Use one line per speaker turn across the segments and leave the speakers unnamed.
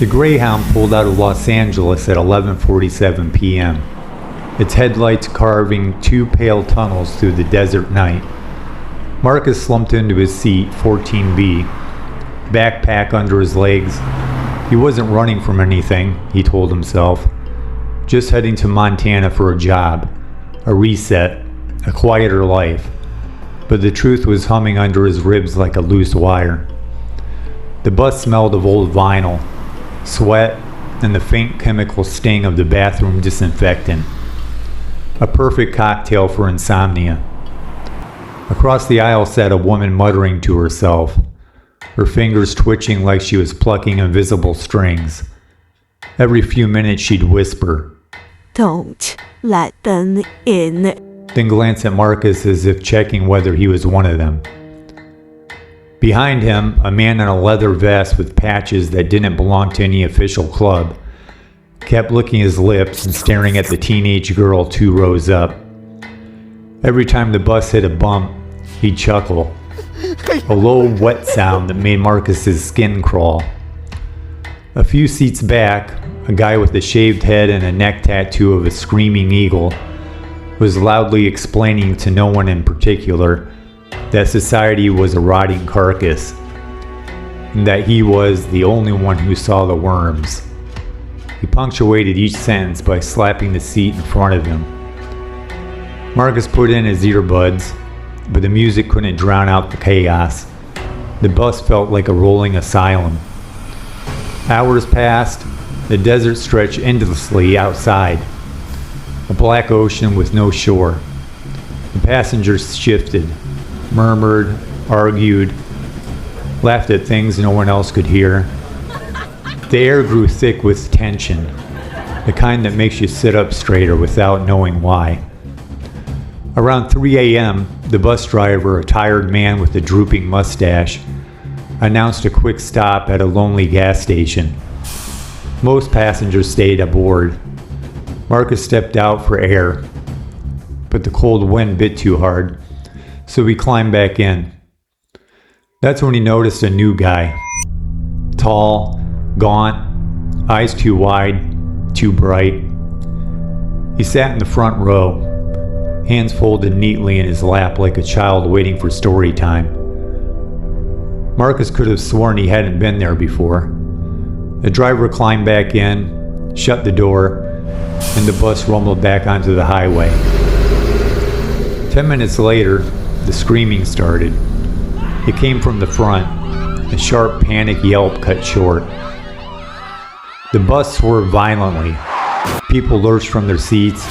The Greyhound pulled out of Los Angeles at 11:47 p.m., its headlights carving two pale tunnels through the desert night. Marcus slumped into his seat, 14B, backpack under his legs. He wasn't running from anything, he told himself. Just heading to Montana for a job, a reset, a quieter life. But the truth was humming under his ribs like a loose wire. The bus smelled of old vinyl, sweat, and the faint chemical sting of the bathroom disinfectant. A perfect cocktail for insomnia. Across the aisle sat a woman muttering to herself, her fingers twitching like she was plucking invisible strings. Every few minutes she'd whisper,
"Don't let them in,"
then glance at Marcus as if checking whether he was one of them. Behind him, a man in a leather vest with patches that didn't belong to any official club kept licking his lips and staring at the teenage girl 2 rows up. Every time the bus hit a bump, he'd chuckle, a low, wet sound that made Marcus's skin crawl. A few seats back, a guy with a shaved head and a neck tattoo of a screaming eagle was loudly explaining to no one in particular that society was a rotting carcass, and that he was the only one who saw the worms. He punctuated each sentence by slapping the seat in front of him. Marcus put in his earbuds, but the music couldn't drown out the chaos. The bus felt like a rolling asylum. Hours passed, the desert stretched endlessly outside, a black ocean with no shore. The passengers shifted, murmured, argued, laughed at things no one else could hear. The air grew thick with tension, the kind that makes you sit up straighter without knowing why. Around 3 a.m., the bus driver, a tired man with a drooping mustache, announced a quick stop at a lonely gas station. Most passengers stayed aboard. Marcus stepped out for air, but the cold wind bit too hard, so he climbed back in. That's when he noticed a new guy. Tall, gaunt, eyes too wide, too bright. He sat in the front row, hands folded neatly in his lap like a child waiting for story time. Marcus could have sworn he hadn't been there before. The driver climbed back in, shut the door, and the bus rumbled back onto the highway. 10 minutes later, the screaming started. It came from the front, a sharp panic yelp cut short. The bus swerved violently. People lurched from their seats.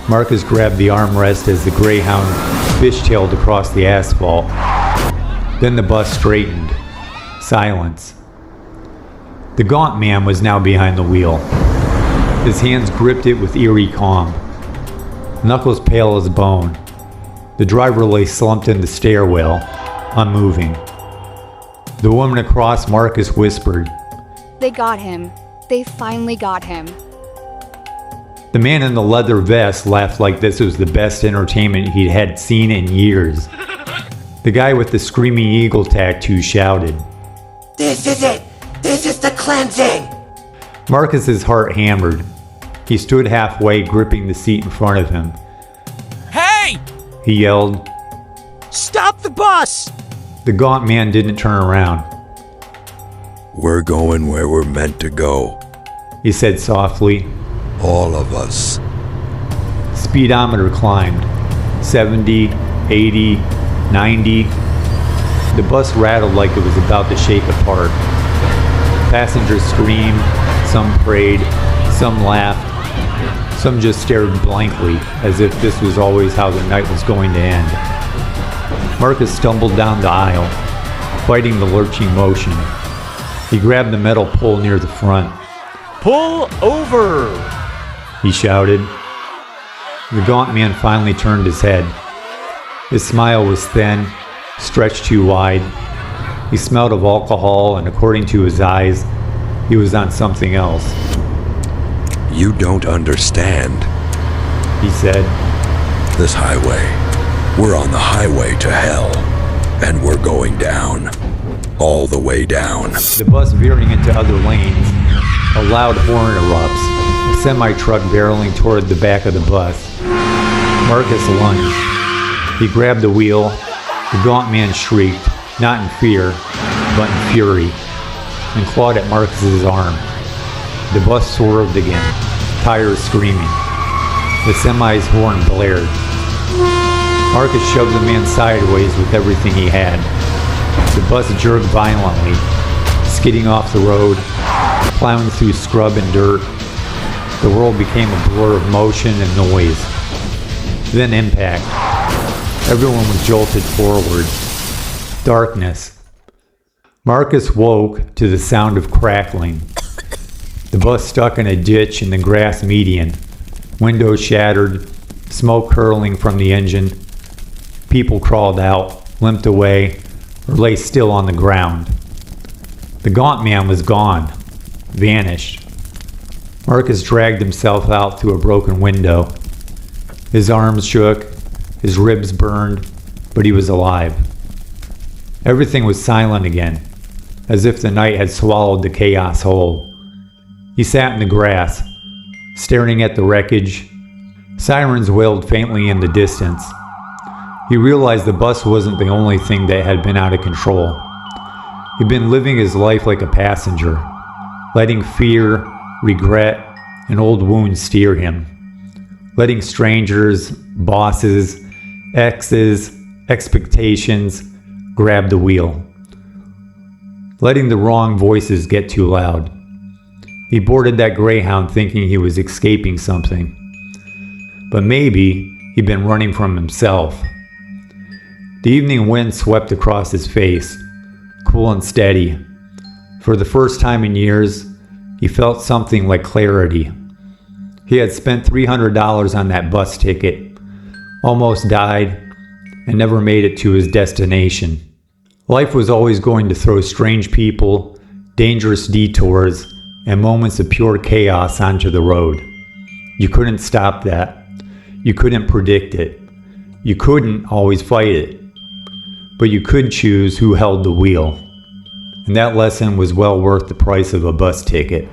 Marcus grabbed the armrest as the Greyhound fishtailed across the asphalt. Then the bus straightened. Silence. The gaunt man was now behind the wheel. His hands gripped it with eerie calm. Knuckles pale as bone. The driver lay slumped in the stairwell, unmoving. The woman across Marcus whispered,
"They got him. They finally got him."
The man in the leather vest laughed like this was the best entertainment he had seen in years. The guy with the screaming eagle tattoo shouted,
"This is it! This is the cleansing!"
Marcus's heart hammered. He stood halfway, gripping the seat in front of him.
"Hey!
He yelled.
Stop the bus!"
The gaunt man didn't turn around.
"We're going where we're meant to go.
He said softly.
All of us."
Speedometer climbed. 70, 80, 90. The bus rattled like it was about to shake apart. Passengers screamed, some prayed, some laughed, some just stared blankly as if this was always how the night was going to end. Marcus stumbled down the aisle, fighting the lurching motion. He grabbed the metal pole near the front.
"Pull over!"
he shouted. The gaunt man finally turned his head. His smile was thin, stretched too wide. He smelled of alcohol, and according to his eyes, he was on something else.
"You don't understand,"
he said.
"This highway. We're on the highway to hell, and we're going down. All the way down."
The bus veering into other lanes, A loud horn erupts, a semi-truck barreling toward the back of the bus. Marcus lunged. He grabbed the wheel. The gaunt man shrieked, not in fear, but in fury, and clawed at Marcus's arm. The bus swerved again, tires screaming. The semi's horn blared. Marcus shoved the man sideways with everything he had. The bus jerked violently, skidding off the road, plowing through scrub and dirt. The world became a blur of motion and noise. Then impact. Everyone was jolted forward. Darkness. Marcus woke to the sound of crackling. The bus stuck in a ditch in the grass median. Windows shattered, smoke curling from the engine. People crawled out, limped away, or lay still on the ground. The gaunt man was gone, vanished. Marcus dragged himself out through a broken window. His arms shook, his ribs burned, but he was alive. Everything was silent again, as if the night had swallowed the chaos whole. He sat in the grass, staring at the wreckage. Sirens wailed faintly in the distance. He realized the bus wasn't the only thing that had been out of control. He'd been living his life like a passenger, letting fear, regret, and old wounds steer him. Letting strangers, bosses, exes, expectations grab the wheel. Letting the wrong voices get too loud. He boarded that Greyhound thinking he was escaping something. But maybe he'd been running from himself. The evening wind swept across his face, cool and steady. For the first time in years, he felt something like clarity. He had spent $300 on that bus ticket, almost died, and never made it to his destination. Life was always going to throw strange people, dangerous detours, and moments of pure chaos onto the road. You couldn't stop that. You couldn't predict it. You couldn't always fight it. But you could choose who held the wheel. And that lesson was well worth the price of a bus ticket.